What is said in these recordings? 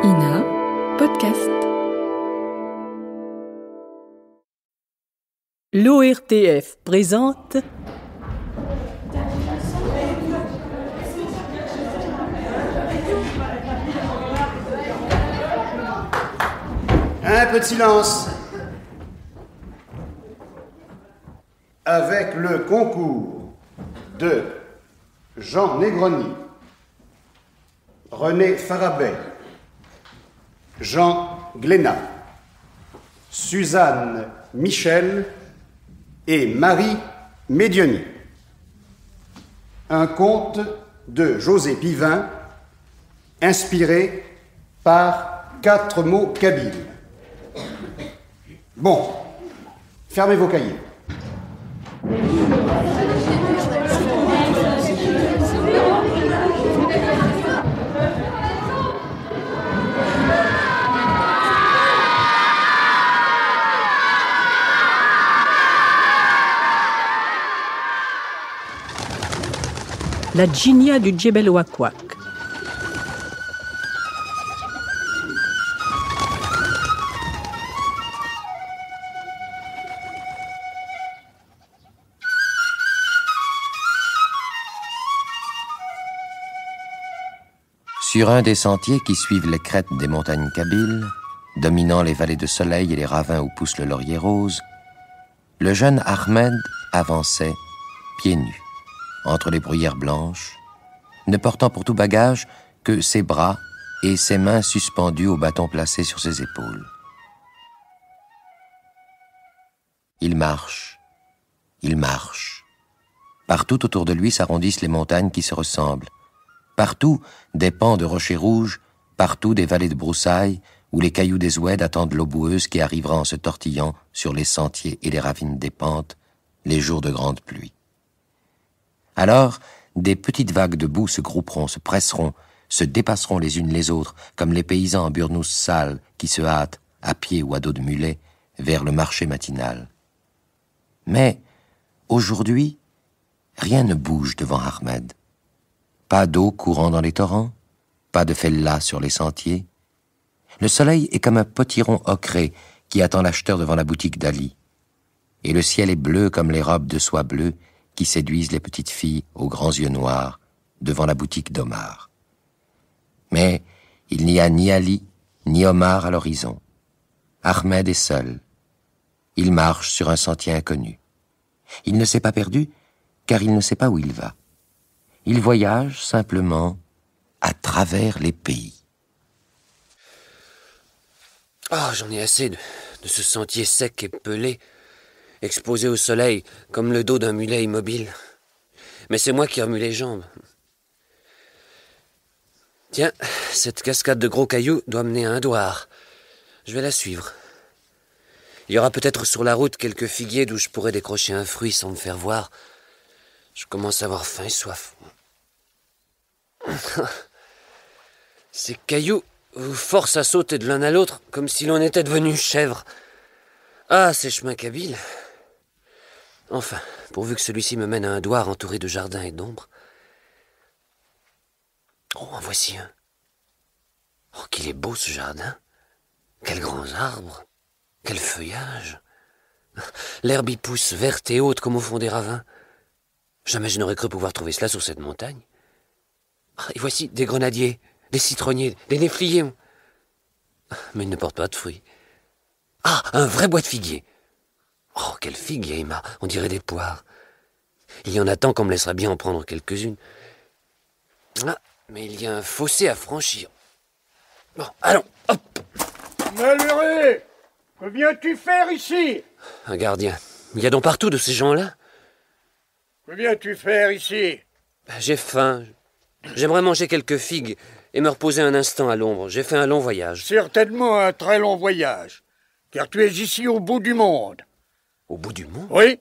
INA Podcast. L'ORTF présente un peu de silence. Avec le concours de Jean Negroni, René Farabet, Jean Glénat, Suzanne Michel et Marie Médioni. Un conte de José Pivin, inspiré par 4 mots kabyles. Bon, fermez vos cahiers. la djinia du Djebel Ouakwak. Sur un des sentiers qui suivent les crêtes des montagnes kabyles, dominant les vallées de soleil et les ravins où pousse le laurier rose, le jeune Ahmed avançait, pieds nus, entre les bruyères blanches, ne portant pour tout bagage que ses bras et ses mains suspendues au bâton placé sur ses épaules. Il marche. Partout autour de lui s'arrondissent les montagnes qui se ressemblent. Partout, des pans de rochers rouges, partout des vallées de broussailles, où les cailloux des oueds attendent l'eau boueuse qui arrivera en se tortillant sur les sentiers et les ravines des pentes, les jours de grande pluie. Alors, des petites vagues de boue se grouperont, se presseront, se dépasseront les unes les autres, comme les paysans en burnous sales qui se hâtent, à pied ou à dos de mulet, vers le marché matinal. Mais, aujourd'hui, rien ne bouge devant Ahmed. Pas d'eau courant dans les torrents, pas de fellas sur les sentiers. Le soleil est comme un potiron ocré qui attend l'acheteur devant la boutique d'Ali. Et le ciel est bleu comme les robes de soie bleue qui séduisent les petites filles aux grands yeux noirs devant la boutique d'Omar. Mais il n'y a ni Ali, ni Omar à l'horizon. Ahmed est seul. Il marche sur un sentier inconnu. Il ne s'est pas perdu, car il ne sait pas où il va. Il voyage simplement à travers les pays. Oh, j'en ai assez de ce sentier sec et pelé, exposé au soleil comme le dos d'un mulet immobile. Mais c'est moi qui remue les jambes. Tiens, cette cascade de gros cailloux doit mener à un douar. Je vais la suivre. Il y aura peut-être sur la route quelques figuiers d'où je pourrais décrocher un fruit sans me faire voir. Je commence à avoir faim et soif. Ces cailloux vous forcent à sauter de l'un à l'autre comme si l'on était devenu chèvre. Ah, ces chemins kabyles. Enfin, pourvu que celui-ci me mène à un douar entouré de jardins et d'ombres. Oh, en voici un. Oh, qu'il est beau ce jardin. Quels grands arbres. Quel feuillage. L'herbe y pousse verte et haute comme au fond des ravins. Jamais je n'aurais cru pouvoir trouver cela sur cette montagne. Et voici des grenadiers, des citronniers, des néfliers. Mais ils ne portent pas de fruits. Ah, un vrai bois de figuier. Oh, quelle figuier, Emma, on dirait des poires. Il y en a tant qu'on me laissera bien en prendre quelques-unes. Ah, mais il y a un fossé à franchir. Bon, allons, hop. Malheureux, que viens-tu faire ici? Un gardien. Il y a donc partout de ces gens-là. Que viens-tu faire ici? J'ai faim. J'aimerais manger quelques figues et me reposer un instant à l'ombre. J'ai fait un long voyage. Certainement un très long voyage, car tu es ici au bout du monde. Au bout du monde? Oui.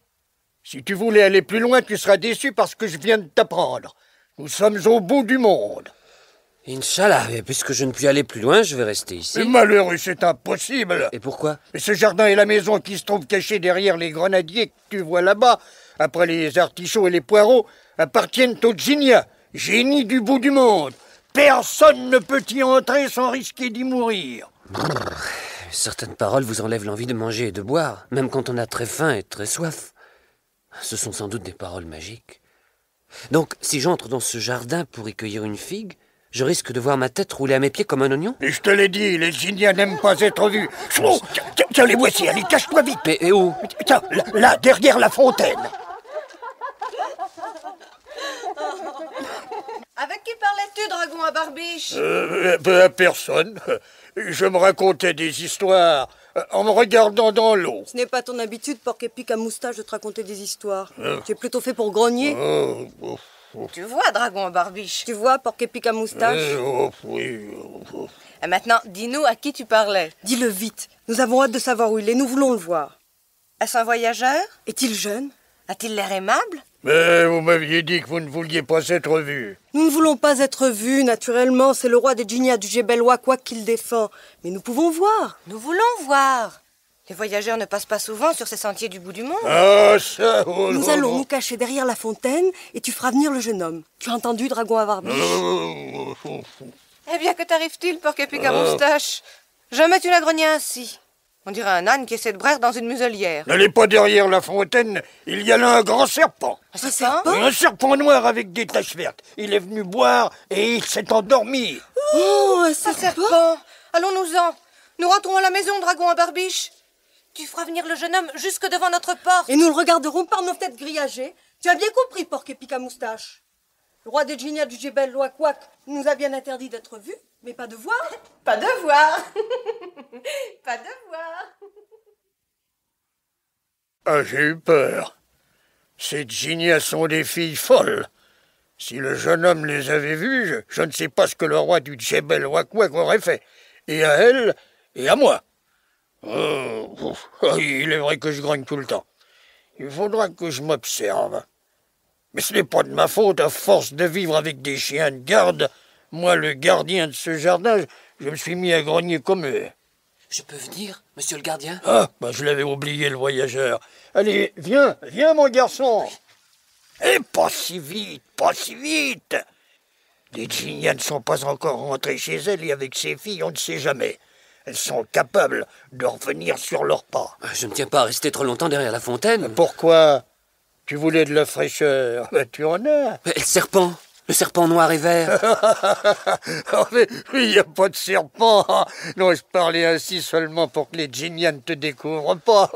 Si tu voulais aller plus loin, tu seras déçu parce que je viens de t'apprendre. Nous sommes au bout du monde. Inch'Allah, et puisque je ne puis aller plus loin, je vais rester ici. Mais malheureux, c'est impossible. Et pourquoi? Mais ce jardin et la maison qui se trouvent cachés derrière les grenadiers que tu vois là-bas, après les artichauts et les poireaux, appartiennent aux djinnias, génies du bout du monde. Personne ne peut y entrer sans risquer d'y mourir. Certaines paroles vous enlèvent l'envie de manger et de boire, même quand on a très faim et très soif. Ce sont sans doute des paroles magiques. Donc, si j'entre dans ce jardin pour y cueillir une figue, je risque de voir ma tête rouler à mes pieds comme un oignon? Et je te l'ai dit, les Ginnias n'aiment pas être vus. Oh, tiens, les voici, allez, cache-toi vite. Mais et où? Tiens, là, derrière la fontaine. Avec qui parlais-tu, dragon à barbiche? À personne. Je me racontais des histoires en me regardant dans l'eau. Ce n'est pas ton habitude, porc-épic à moustache, de te raconter des histoires. Tu es plutôt fait pour grogner. Tu vois, dragon à barbiche? Tu vois, porc-épic à moustache? Oui. Et maintenant, dis-nous à qui tu parlais. Dis-le vite. Nous avons hâte de savoir où il est. Nous voulons le voir. Est-ce un voyageur? Est-il jeune? A-t-il l'air aimable? Mais vous m'aviez dit que vous ne vouliez pas être vu. Nous ne voulons pas être vus, naturellement. C'est le roi des Ginnias du Jebel Waqwaq qui le défend. Mais nous pouvons voir. Nous voulons voir. Les voyageurs ne passent pas souvent sur ces sentiers du bout du monde. Ah, ça... Nous allons nous cacher derrière la fontaine et tu feras venir le jeune homme. Tu as entendu, dragon à barbiche? Eh bien, que t'arrive-t-il, porc-épic à moustache? Jamais tu n'as grogné ainsi. On dirait un âne qui essaie de braire dans une muselière. N'allez pas derrière la fontaine, il y a là un grand serpent. Un serpent? Un serpent noir avec des taches vertes. Il est venu boire et il s'est endormi. Oh, un serpent! Allons-nous-en. Nous rentrons à la maison, dragon à barbiche. Tu feras venir le jeune homme jusque devant notre porte. Et nous le regarderons par nos têtes grillagées. Tu as bien compris, porc-épic à moustache. Le roi des Ginnias du Jebel Waqwaq nous a bien interdit d'être vus, mais pas de voir. Pas de voir. Pas de voir. Ah, j'ai eu peur. Ces Ginnias sont des filles folles. Si le jeune homme les avait vues, je ne sais pas ce que le roi du Jebel Waqwaq aurait fait. Et à elle, et à moi. Il est vrai que je grogne tout le temps. Il faudra que je m'observe. Mais ce n'est pas de ma faute, à force de vivre avec des chiens de garde. Moi, le gardien de ce jardin, je me suis mis à grogner comme eux. Je peux venir, monsieur le gardien? Ah, je l'avais oublié, le voyageur. Allez, viens, mon garçon. Et pas si vite, pas si vite. Les Ginnias ne sont pas encore rentrées chez elles et avec ces filles, on ne sait jamais. Elles sont capables de revenir sur leurs pas. Je ne tiens pas à rester trop longtemps derrière la fontaine. Pourquoi? Tu voulais de la fraîcheur. Tu en as. Mais le serpent noir et vert. Mais il n'y a pas de serpent. Non, je parlais ainsi seulement pour que les Ginnias ne te découvrent pas.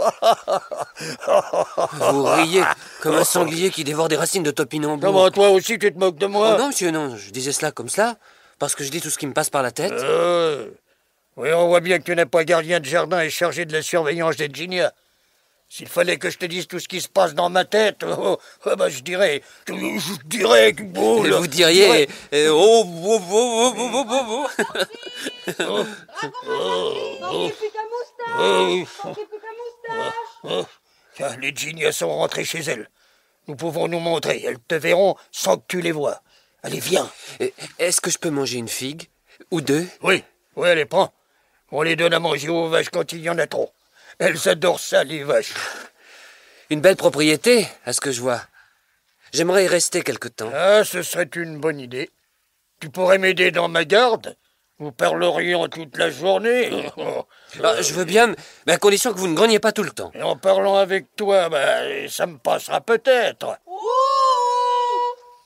Vous riez comme un sanglier qui dévore des racines de topinambour. Comment, toi aussi tu te moques de moi? Oh non, monsieur, non. Je disais cela comme cela, parce que je dis tout ce qui me passe par la tête. Oui, on voit bien que tu n'es pas gardien de jardin et chargé de la surveillance des Ginnias. S'il fallait que je te dise tout ce qui se passe dans ma tête, je dirais... Vous diriez... Les Ginnias sont rentrées chez elles. Nous pouvons nous montrer. Elles te verront sans que tu les vois. Allez, viens. Est-ce que je peux manger une figue? Ou deux? Oui, allez, prends. On les donne à manger aux vaches quand il y en a trop. Elles adorent ça, les vaches. Une belle propriété, à ce que je vois. J'aimerais y rester quelque temps. Ah, ce serait une bonne idée. Tu pourrais m'aider dans ma garde? Nous parlerions toute la journée. Je veux bien, mais à condition que vous ne grogniez pas tout le temps. Et en parlant avec toi, ça me passera peut-être.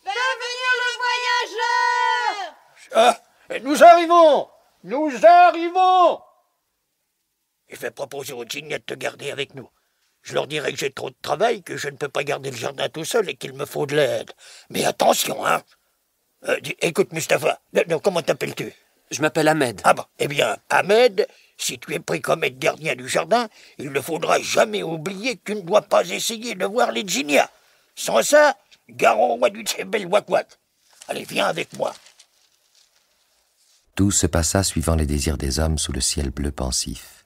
Fais venir le voyageur! Ah, nous arrivons! Nous arrivons! Je vais proposer aux Ginnias de te garder avec nous. Je leur dirai que j'ai trop de travail, que je ne peux pas garder le jardin tout seul et qu'il me faut de l'aide. Mais attention, hein! Écoute, Mustapha, comment t'appelles-tu? Je m'appelle Ahmed. Ah bon, eh bien, Ahmed, si tu es pris comme être gardien du jardin, il ne faudra jamais oublier que tu ne dois pas essayer de voir les Ginnias. Sans ça, gare au roi du Jebel Waqwaq. Allez, viens avec moi. Tout se passa suivant les désirs des hommes sous le ciel bleu pensif.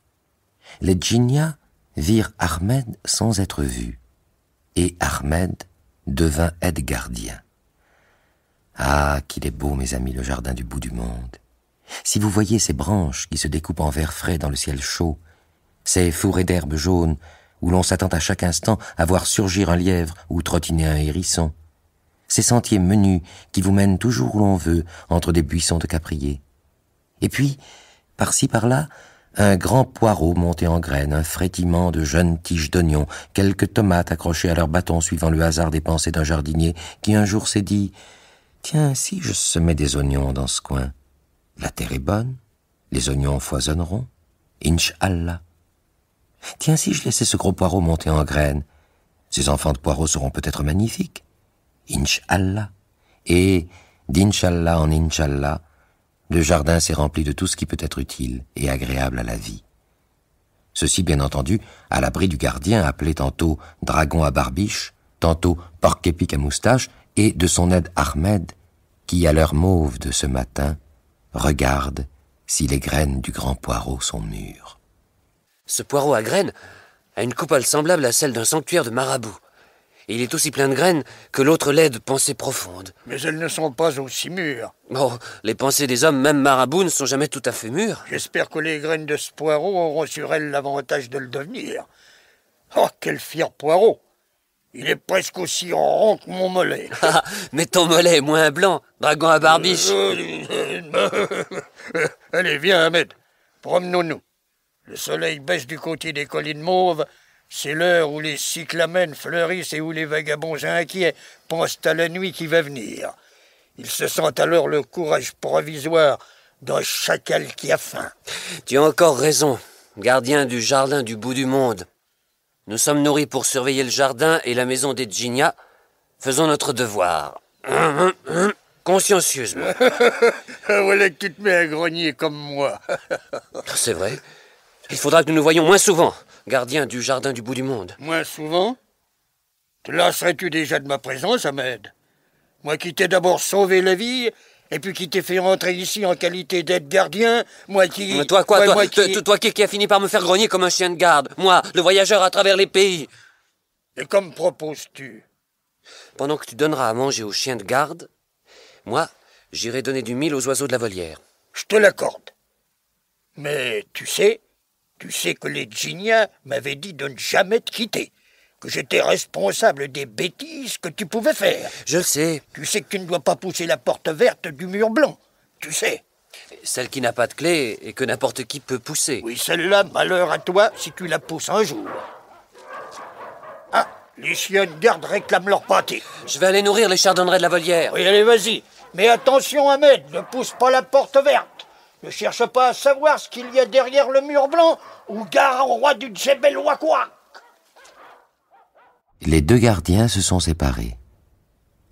Les Ginnias virent Ahmed sans être vus, et Ahmed devint aide-gardien. Ah, qu'il est beau, mes amis, le jardin du bout du monde. Si vous voyez ces branches qui se découpent en vert frais dans le ciel chaud, ces fourrés d'herbes jaunes où l'on s'attend à chaque instant à voir surgir un lièvre ou trottiner un hérisson, ces sentiers menus qui vous mènent toujours où l'on veut, entre des buissons de capriers. Et puis, par-ci par-là, un grand poireau monté en graines, un frétillement de jeunes tiges d'oignons, quelques tomates accrochées à leur bâton suivant le hasard des pensées d'un jardinier qui un jour s'est dit « Tiens, si je semais des oignons dans ce coin, la terre est bonne, les oignons foisonneront, Inch'Allah. Tiens, si je laissais ce gros poireau monter en graines, ces enfants de poireaux seront peut-être magnifiques, Inch'Allah. » Et d'Inch'Allah en Inch'Allah, le jardin s'est rempli de tout ce qui peut être utile et agréable à la vie. Ceci, bien entendu, à l'abri du gardien appelé tantôt Dragon à barbiche, tantôt Porc-Épic à moustache, et de son aide Ahmed, qui, à l'heure mauve de ce matin, regarde si les graines du grand poireau sont mûres. Ce poireau à graines a une coupole semblable à celle d'un sanctuaire de marabout. Et il est aussi plein de graines que l'autre lait de pensées profondes. Mais elles ne sont pas aussi mûres. Bon, les pensées des hommes, même marabouts, ne sont jamais tout à fait mûres. J'espère que les graines de ce poireau auront sur elles l'avantage de le devenir. Oh, quel fier poireau! Il est presque aussi rond que mon mollet. Mais ton mollet est moins blanc, Dragon à barbiche. Allez, viens, Ahmed. Promenons-nous. Le soleil baisse du côté des collines mauves. C'est l'heure où les cyclamènes fleurissent et où les vagabonds inquiets pensent à la nuit qui va venir. Ils se sentent alors le courage provisoire d'un chacal qui a faim. Tu as encore raison, gardien du jardin du bout du monde. Nous sommes nourris pour surveiller le jardin et la maison des Djinniyas. Faisons notre devoir. Consciencieusement. Voilà que tu te mets à grogner comme moi. C'est vrai. Il faudra que nous nous voyions moins souvent, gardien du jardin du bout du monde. Moins souvent? Te lasserais-tu déjà de ma présence, Ahmed? Moi qui t'ai d'abord sauvé la vie, et puis qui t'ai fait rentrer ici en qualité d'aide gardien, moi qui... Mais toi quoi, toi qui as fini par me faire grogner comme un chien de garde, moi, le voyageur à travers les pays. Et comme proposes-tu? Pendant que tu donneras à manger aux chiens de garde, moi, j'irai donner du mil aux oiseaux de la volière. Je te l'accorde. Mais tu sais que les Djinniyas m'avaient dit de ne jamais te quitter, que j'étais responsable des bêtises que tu pouvais faire. Je le sais. Tu sais que tu ne dois pas pousser la porte verte du mur blanc, tu sais. Celle qui n'a pas de clé et que n'importe qui peut pousser. Oui, celle-là, malheur à toi si tu la pousses un jour. Ah, les chiens de garde réclament leur pâté. Je vais aller nourrir les chardonnerets de la volière. Oui, allez, vas-y. Mais attention, Ahmed, ne pousse pas la porte verte. Ne cherche pas à savoir ce qu'il y a derrière le mur blanc ou gare au roi du Djebel Ouakoua. Les deux gardiens se sont séparés.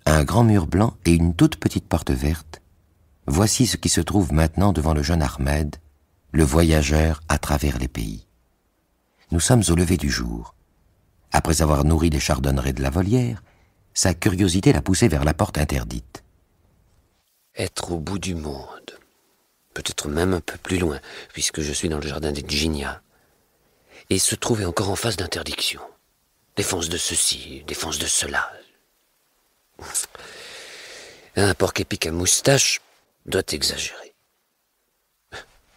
Un grand mur blanc et une toute petite porte verte. Voici ce qui se trouve maintenant devant le jeune Ahmed, le voyageur à travers les pays. Nous sommes au lever du jour. Après avoir nourri les chardonnerets de la volière, sa curiosité l'a poussé vers la porte interdite. Être au bout du monde, peut-être même un peu plus loin, puisque je suis dans le jardin des Djinniyas, et se trouver encore en face d'interdiction. Défense de ceci, défense de cela. Un porc-épic à moustache doit exagérer.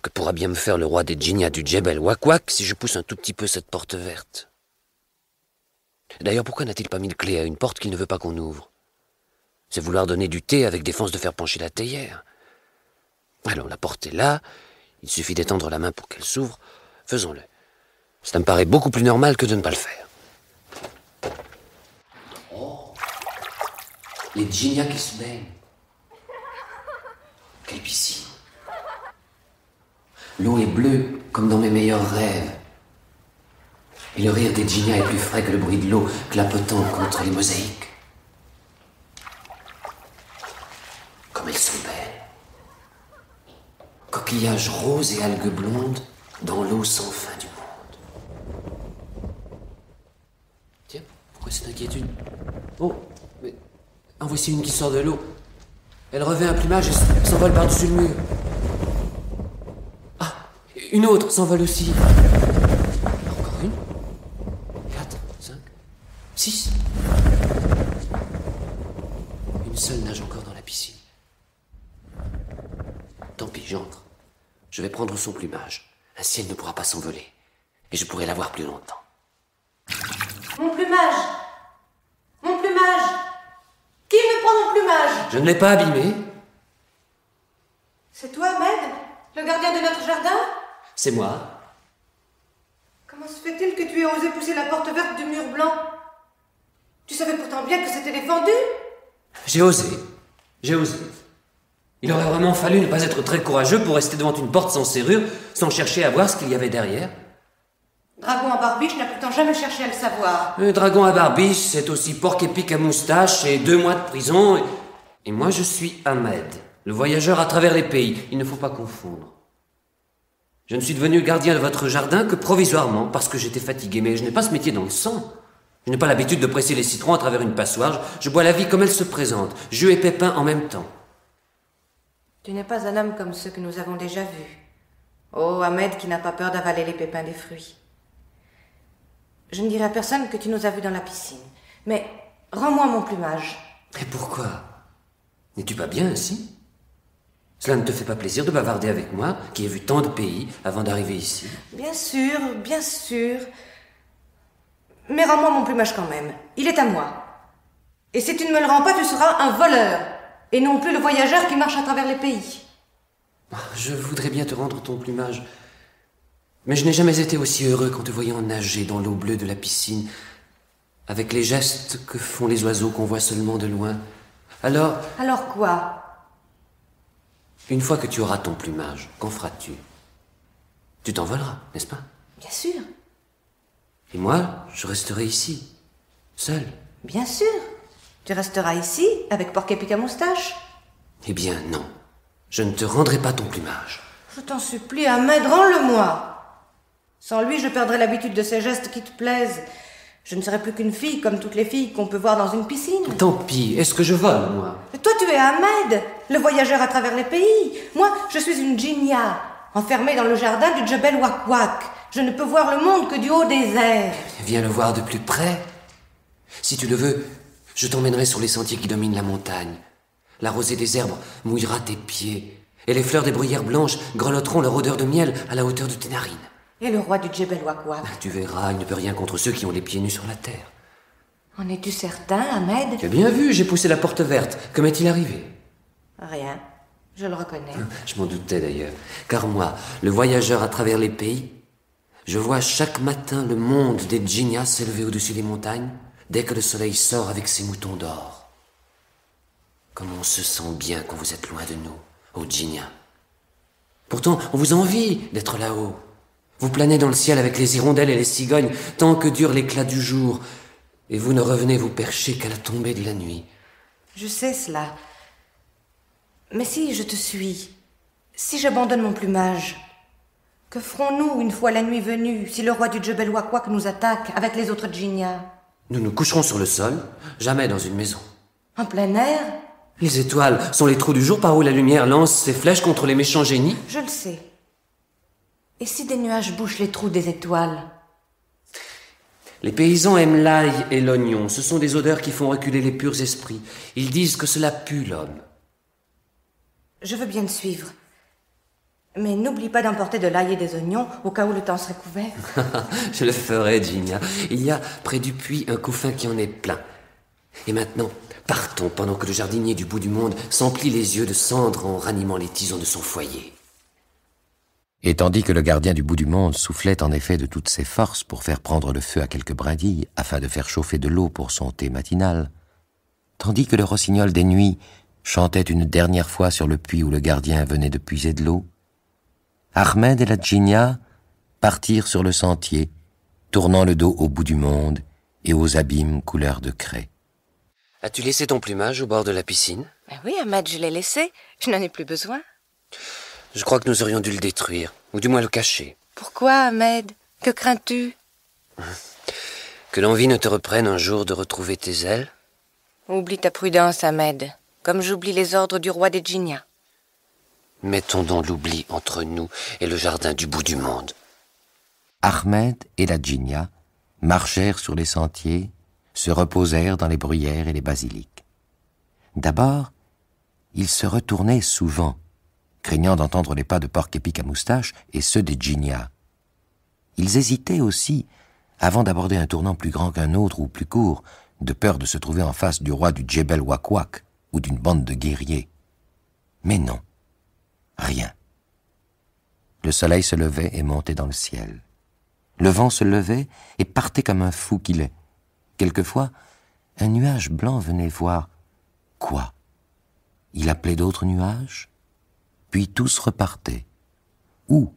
Que pourra bien me faire le roi des Djinniyas du Djebel Ouakoua si je pousse un tout petit peu cette porte verte? D'ailleurs, pourquoi n'a-t-il pas mis de clé à une porte qu'il ne veut pas qu'on ouvre? C'est vouloir donner du thé avec défense de faire pencher la théière. Alors, la porte est là, il suffit d'étendre la main pour qu'elle s'ouvre. Faisons-le. Ça me paraît beaucoup plus normal que de ne pas le faire. Oh, les Djinniyas qui se baignent. Quelle piscine. L'eau est bleue comme dans mes meilleurs rêves. Et le rire des Djinniyas est plus frais que le bruit de l'eau clapotant contre les mosaïques. Comme elles sont belles. Coquillages roses et algues blondes dans l'eau sans fin du monde. Tiens, pourquoi cette inquiétude? Oh, mais en voici une qui sort de l'eau. Elle revêt un plumage et s'envole par-dessus le mur. Ah, une autre s'envole aussi. Encore une. 4, 5, 6. Une seule nage encore dans la piscine. Tant pis, j'entre. Je vais prendre son plumage. Ainsi, elle ne pourra pas s'envoler. Et je pourrai la voir plus longtemps. Mon plumage! Mon plumage! Qui me prend mon plumage. Je ne l'ai pas abîmé. C'est toi, Ahmed, le gardien de notre jardin? C'est moi. Comment se fait-il que tu aies osé pousser la porte verte du mur blanc? Tu savais pourtant bien que c'était défendu. J'ai osé. Il aurait vraiment fallu ne pas être très courageux pour rester devant une porte sans serrure, sans chercher à voir ce qu'il y avait derrière. Dragon à barbiche n'a pourtant jamais cherché à le savoir. Le dragon à barbiche, c'est aussi Porc-Épic à moustache et 2 mois de prison. Et moi, je suis Ahmed, le voyageur à travers les pays. Il ne faut pas confondre. Je ne suis devenu gardien de votre jardin que provisoirement, parce que j'étais fatigué, mais je n'ai pas ce métier dans le sang. Je n'ai pas l'habitude de presser les citrons à travers une passoire. Je bois la vie comme elle se présente, jus et pépins en même temps. Tu n'es pas un homme comme ceux que nous avons déjà vus. Oh, Ahmed qui n'a pas peur d'avaler les pépins des fruits. Je ne dirai à personne que tu nous as vus dans la piscine. Mais rends-moi mon plumage. Et pourquoi? N'es-tu pas bien ainsi? Cela ne te fait pas plaisir de bavarder avec moi, qui ai vu tant de pays avant d'arriver ici? Bien sûr, bien sûr. Mais rends-moi mon plumage quand même. Il est à moi. Et si tu ne me le rends pas, tu seras un voleur. Et non plus le voyageur qui marche à travers les pays. Je voudrais bien te rendre ton plumage. Mais je n'ai jamais été aussi heureux qu'en te voyant nager dans l'eau bleue de la piscine, avec les gestes que font les oiseaux qu'on voit seulement de loin. Alors... Alors quoi? Une fois que tu auras ton plumage, qu'en feras-tu? Tu t'envoleras, n'est-ce pas? Bien sûr. Et moi, je resterai ici, seul. Bien sûr. Tu resteras ici, avec Porc-Épic à moustache? Eh bien, non. Je ne te rendrai pas ton plumage. Je t'en supplie, Ahmed, rends-le-moi. Sans lui, je perdrai l'habitude de ces gestes qui te plaisent. Je ne serai plus qu'une fille, comme toutes les filles qu'on peut voir dans une piscine. Tant pis, est-ce que je vole, moi? Et toi, tu es Ahmed, le voyageur à travers les pays. Moi, je suis une djinia, enfermée dans le jardin du Djebel Ouakwak. Je ne peux voir le monde que du haut des airs. Viens le voir de plus près. Si tu le veux, je t'emmènerai sur les sentiers qui dominent la montagne. La rosée des herbes mouillera tes pieds, et les fleurs des bruyères blanches grelotteront leur odeur de miel à la hauteur de tes narines. Et le roi du Djebel Ouakwak? Tu verras, il ne peut rien contre ceux qui ont les pieds nus sur la terre. En es-tu certain, Ahmed? Tu as bien vu, j'ai poussé la porte verte. Que m'est-il arrivé? Rien, je le reconnais. Je m'en doutais d'ailleurs, car moi, le voyageur à travers les pays, je vois chaque matin le monde des djinnias s'élever au-dessus des montagnes, dès que le soleil sort avec ses moutons d'or. Comme on se sent bien quand vous êtes loin de nous, ô djinnias. Pourtant, on vous envie d'être là-haut. Vous planez dans le ciel avec les hirondelles et les cigognes, tant que dure l'éclat du jour, et vous ne revenez vous percher qu'à la tombée de la nuit. Je sais cela. Mais si je te suis, si j'abandonne mon plumage, que ferons-nous une fois la nuit venue, si le roi du Djebel Ouakwak nous attaque avec les autres djinnias? Nous nous coucherons sur le sol, jamais dans une maison. En plein air? Les étoiles sont les trous du jour par où la lumière lance ses flèches contre les méchants génies. Je le sais. Et si des nuages bouchent les trous des étoiles? Les paysans aiment l'ail et l'oignon. Ce sont des odeurs qui font reculer les purs esprits. Ils disent que cela pue l'homme. Je veux bien te suivre. Mais n'oublie pas d'emporter de l'ail et des oignons au cas où le temps serait couvert. Je le ferai, Djinnia. Il y a près du puits un couffin qui en est plein. Et maintenant, partons pendant que le jardinier du bout du monde s'emplit les yeux de cendres en ranimant les tisons de son foyer. Et tandis que le gardien du bout du monde soufflait en effet de toutes ses forces pour faire prendre le feu à quelques brindilles, afin de faire chauffer de l'eau pour son thé matinal, tandis que le rossignol des nuits chantait une dernière fois sur le puits où le gardien venait de puiser de l'eau, Ahmed et la djinnia partirent sur le sentier, tournant le dos au bout du monde et aux abîmes couleur de craie. As-tu laissé ton plumage au bord de la piscine? Ben oui, Ahmed, je l'ai laissé. Je n'en ai plus besoin. Je crois que nous aurions dû le détruire, ou du moins le cacher. Pourquoi, Ahmed? Que crains-tu? Que l'envie ne te reprenne un jour de retrouver tes ailes? Oublie ta prudence, Ahmed, comme j'oublie les ordres du roi des djinnias. Mettons donc l'oubli entre nous et le jardin du bout du monde. Ahmed et la djinnia marchèrent sur les sentiers, se reposèrent dans les bruyères et les basiliques. D'abord, ils se retournaient souvent, craignant d'entendre les pas de Porc-Épic à moustache et ceux des djinnias. Ils hésitaient aussi, avant d'aborder un tournant plus grand qu'un autre ou plus court, de peur de se trouver en face du roi du Djebel Ouakwak, ou d'une bande de guerriers. Mais non, rien. Le soleil se levait et montait dans le ciel. Le vent se levait et partait comme un fou qu'il est. Quelquefois, un nuage blanc venait voir. Quoi? Il appelait d'autres nuages? Puis tous repartaient. Où?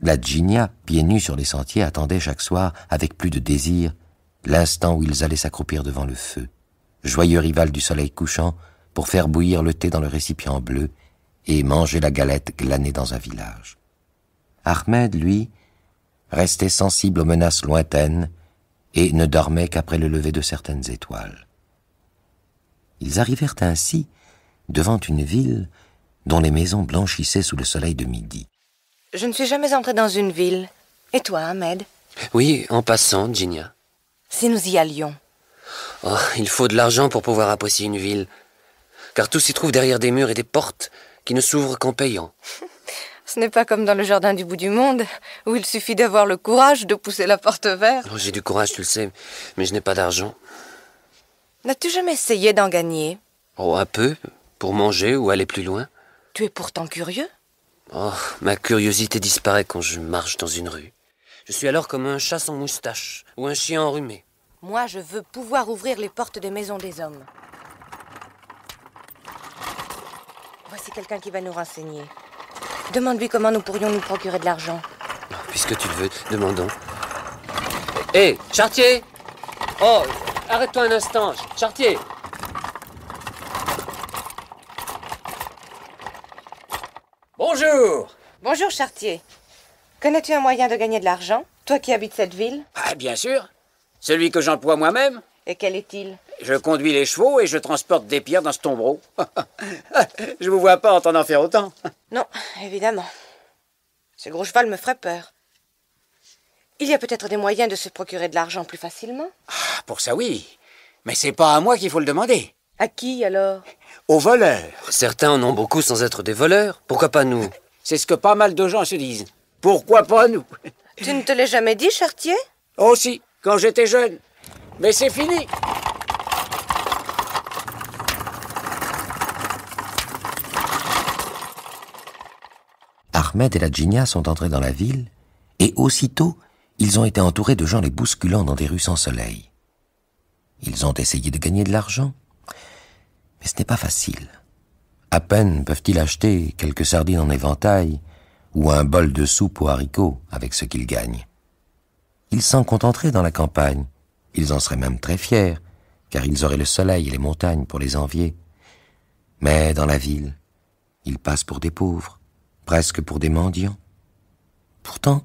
La Djinia, pieds nus sur les sentiers, attendait chaque soir, avec plus de désir, l'instant où ils allaient s'accroupir devant le feu, joyeux rival du soleil couchant, pour faire bouillir le thé dans le récipient bleu et manger la galette glanée dans un village. Ahmed, lui, restait sensible aux menaces lointaines et ne dormait qu'après le lever de certaines étoiles. Ils arrivèrent ainsi devant une ville dont les maisons blanchissaient sous le soleil de midi. Je ne suis jamais entrée dans une ville. Et toi, Ahmed? Oui, en passant, Djinia. Si nous y allions. Oh, il faut de l'argent pour pouvoir apprécier une ville. Car tout s'y trouve derrière des murs et des portes qui ne s'ouvrent qu'en payant. Ce n'est pas comme dans le jardin du bout du monde, où il suffit d'avoir le courage de pousser la porte vers. Oh, j'ai du courage, tu le sais, mais je n'ai pas d'argent. N'as-tu jamais essayé d'en gagner? Oh, un peu, pour manger ou aller plus loin. Tu es pourtant curieux. Oh, ma curiosité disparaît quand je marche dans une rue. Je suis alors comme un chat sans moustache ou un chien enrhumé. Moi, je veux pouvoir ouvrir les portes des maisons des hommes. Voici quelqu'un qui va nous renseigner. Demande-lui comment nous pourrions nous procurer de l'argent. Puisque tu le veux, demandons. Hé, Chartier! Oh, arrête-toi un instant, Chartier! Bonjour. Bonjour, Chartier. Connais-tu un moyen de gagner de l'argent, toi qui habites cette ville? Ah, bien sûr. Celui que j'emploie moi-même. Et quel est-il? Je conduis les chevaux et je transporte des pierres dans ce tombereau. Je vous vois pas entendre en faire autant. Non, évidemment. Ce gros cheval me ferait peur. Il y a peut-être des moyens de se procurer de l'argent plus facilement? Ah, pour ça, oui. Mais c'est pas à moi qu'il faut le demander. À qui, alors? Aux voleurs. Certains en ont beaucoup sans être des voleurs. Pourquoi pas nous? C'est ce que pas mal de gens se disent. Pourquoi pas nous? Tu ne te l'as jamais dit, Chartier? Oh si, quand j'étais jeune. Mais c'est fini. Ahmed et la Djinia sont entrés dans la ville, et aussitôt, ils ont été entourés de gens les bousculant dans des rues sans soleil. Ils ont essayé de gagner de l'argent, mais ce n'est pas facile. À peine peuvent-ils acheter quelques sardines en éventail ou un bol de soupe aux haricots avec ce qu'ils gagnent. Ils s'en contenteraient dans la campagne. Ils en seraient même très fiers, car ils auraient le soleil et les montagnes pour les envier. Mais dans la ville, ils passent pour des pauvres, presque pour des mendiants. Pourtant,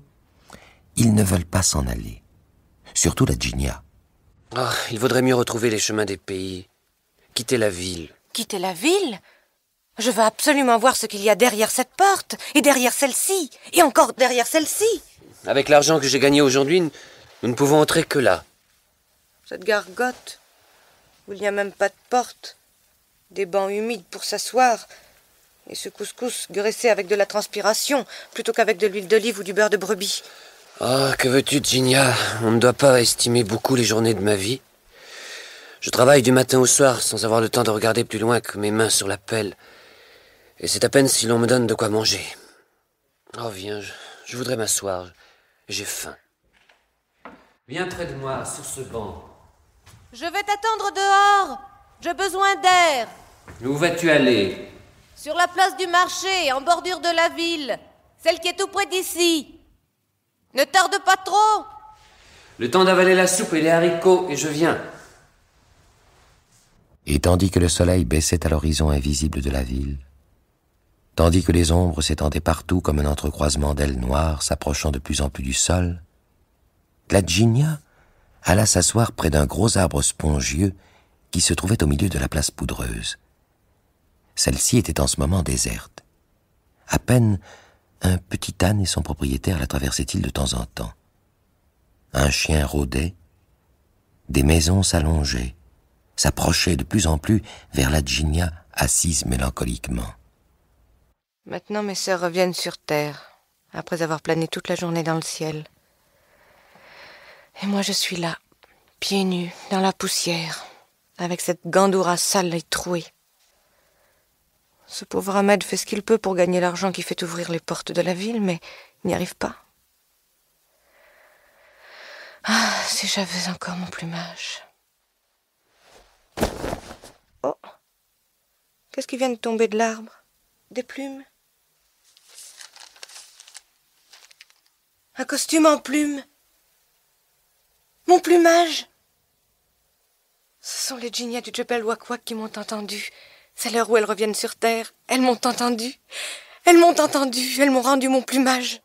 ils ne veulent pas s'en aller. Surtout la Djinia. Oh, il vaudrait mieux retrouver les chemins des pays. Quitter la ville. Quitter la ville? Je veux absolument voir ce qu'il y a derrière cette porte, et derrière celle-ci, et encore derrière celle-ci. Avec l'argent que j'ai gagné aujourd'hui, nous ne pouvons entrer que là. Cette gargote, où il n'y a même pas de porte, des bancs humides pour s'asseoir, et ce couscous graissé avec de la transpiration, plutôt qu'avec de l'huile d'olive ou du beurre de brebis. Oh, que veux-tu, Djinia? On ne doit pas estimer beaucoup les journées de ma vie. Je travaille du matin au soir sans avoir le temps de regarder plus loin que mes mains sur la pelle. Et c'est à peine si l'on me donne de quoi manger. Oh, viens, je voudrais m'asseoir. J'ai faim. Viens près de moi, sur ce banc. Je vais t'attendre dehors. J'ai besoin d'air. Où vas-tu aller? Sur la place du marché, en bordure de la ville. Celle qui est tout près d'ici. Ne tarde pas trop. Le temps d'avaler la soupe et les haricots, et je viens. Et tandis que le soleil baissait à l'horizon invisible de la ville, tandis que les ombres s'étendaient partout comme un entrecroisement d'ailes noires s'approchant de plus en plus du sol, la Djinia alla s'asseoir près d'un gros arbre spongieux qui se trouvait au milieu de la place poudreuse. Celle-ci était en ce moment déserte. À peine un petit âne et son propriétaire la traversaient-ils de temps en temps. Un chien rôdait, des maisons s'allongeaient, s'approchaient de plus en plus vers la Djinia assise mélancoliquement. Maintenant, mes sœurs reviennent sur terre, après avoir plané toute la journée dans le ciel. Et moi, je suis là, pieds nus, dans la poussière, avec cette gandoura sale et trouée. Ce pauvre Ahmed fait ce qu'il peut pour gagner l'argent qui fait ouvrir les portes de la ville, mais il n'y arrive pas. Ah, si j'avais encore mon plumage. Oh, qu'est-ce qui vient de tomber de l'arbre? Des plumes? Un costume en plumes? Mon plumage? Ce sont les djinnias du Djebel Ouaouac qui m'ont entendu. C'est l'heure où elles reviennent sur terre. Elles m'ont entendu. Elles m'ont entendu. Elles m'ont rendu mon plumage.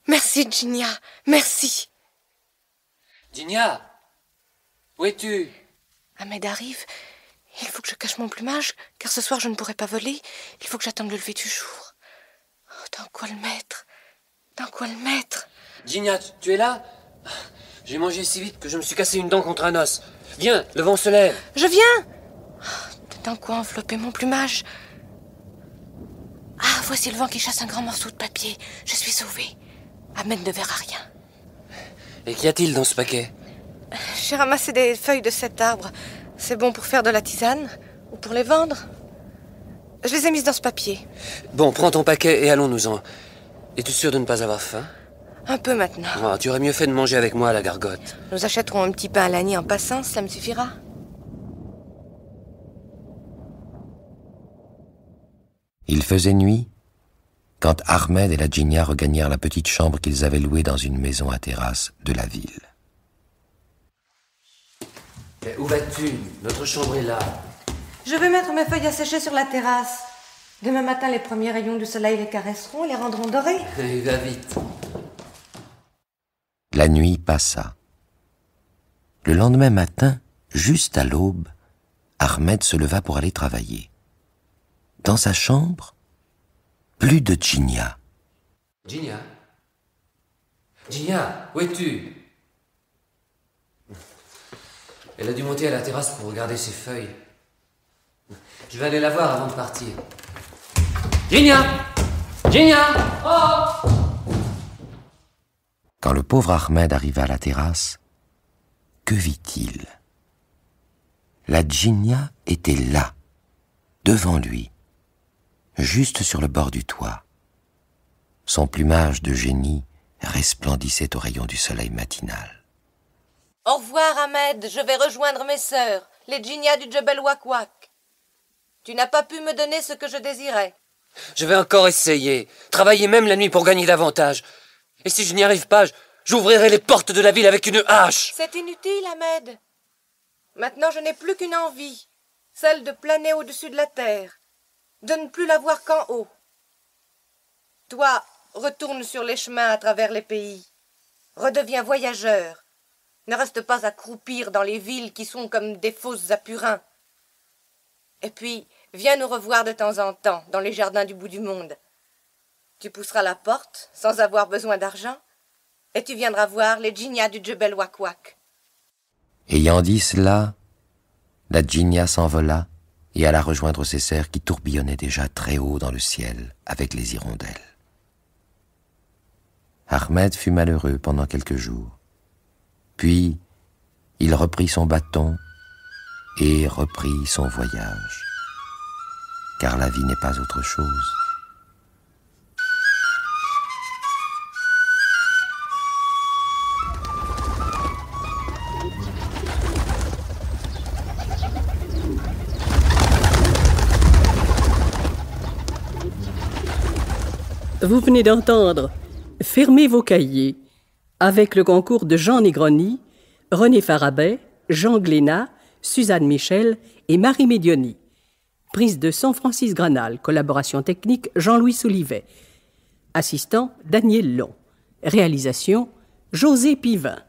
Merci, Djinia. Merci. Djinia, où es-tu? Ahmed arrive. Il faut que je cache mon plumage, car ce soir je ne pourrai pas voler. Il faut que j'attende le lever du jour. Oh, dans quoi le mettre? Dans quoi le mettre? Djinia, tu es là? J'ai mangé si vite que je me suis cassé une dent contre un os. Viens, le vent se lève. Je viens. Dans quoi envelopper mon plumage? Ah, voici le vent qui chasse un grand morceau de papier. Je suis sauvée. Ahmed ne verra rien. Et qu'y a-t-il dans ce paquet? J'ai ramassé des feuilles de cet arbre. C'est bon pour faire de la tisane ou pour les vendre. Je les ai mises dans ce papier. Bon, prends ton paquet et allons-nous-en. Es-tu sûr de ne pas avoir faim? Un peu maintenant. Oh, tu aurais mieux fait de manger avec moi à la gargote. Nous achèterons un petit pain à l'année en passant, ça me suffira. Il faisait nuit quand Ahmed et la djinnia regagnèrent la petite chambre qu'ils avaient louée dans une maison à terrasse de la ville. Et où vas-tu? Notre chambre est là. Je vais mettre mes feuilles à sécher sur la terrasse. Demain matin, les premiers rayons du soleil les caresseront, les rendront dorés. Et va vite. La nuit passa. Le lendemain matin, juste à l'aube, Ahmed se leva pour aller travailler. Dans sa chambre, plus de djinnia. Djinia? Djinia, où es-tu? Elle a dû monter à la terrasse pour regarder ses feuilles. Je vais aller la voir avant de partir. Djinia! Djinia! Oh! Quand le pauvre Ahmed arriva à la terrasse, que vit-il? La djinnia était là, devant lui, juste sur le bord du toit. Son plumage de génie resplendissait aux rayons du soleil matinal. Au revoir, Ahmed. Je vais rejoindre mes sœurs, les djinnias du Djebel Ouaouac. Tu n'as pas pu me donner ce que je désirais. Je vais encore essayer. Travailler même la nuit pour gagner davantage. Et si je n'y arrive pas, j'ouvrirai les portes de la ville avec une hache. C'est inutile, Ahmed. Maintenant, je n'ai plus qu'une envie, celle de planer au-dessus de la terre, de ne plus la voir qu'en haut. Toi, retourne sur les chemins à travers les pays. Redeviens voyageur. Ne reste pas à croupir dans les villes qui sont comme des fosses à purin. Et puis, viens nous revoir de temps en temps dans les jardins du bout du monde. Tu pousseras la porte sans avoir besoin d'argent et tu viendras voir les djinnias du Djebel Ouaouac. Ayant dit cela, la djinnia s'envola et alla rejoindre ses sœurs qui tourbillonnaient déjà très haut dans le ciel avec les hirondelles. Ahmed fut malheureux pendant quelques jours. Puis, il reprit son bâton et reprit son voyage. Car la vie n'est pas autre chose. Vous venez d'entendre « Fermez vos cahiers » avec le concours de Jean Negroni, René Farabet, Jean Glénat, Suzanne Michel et Marie Médioni. Prise de son Francis Granal, collaboration technique Jean-Louis Soulivet. Assistant Daniel Long. Réalisation José Pivin.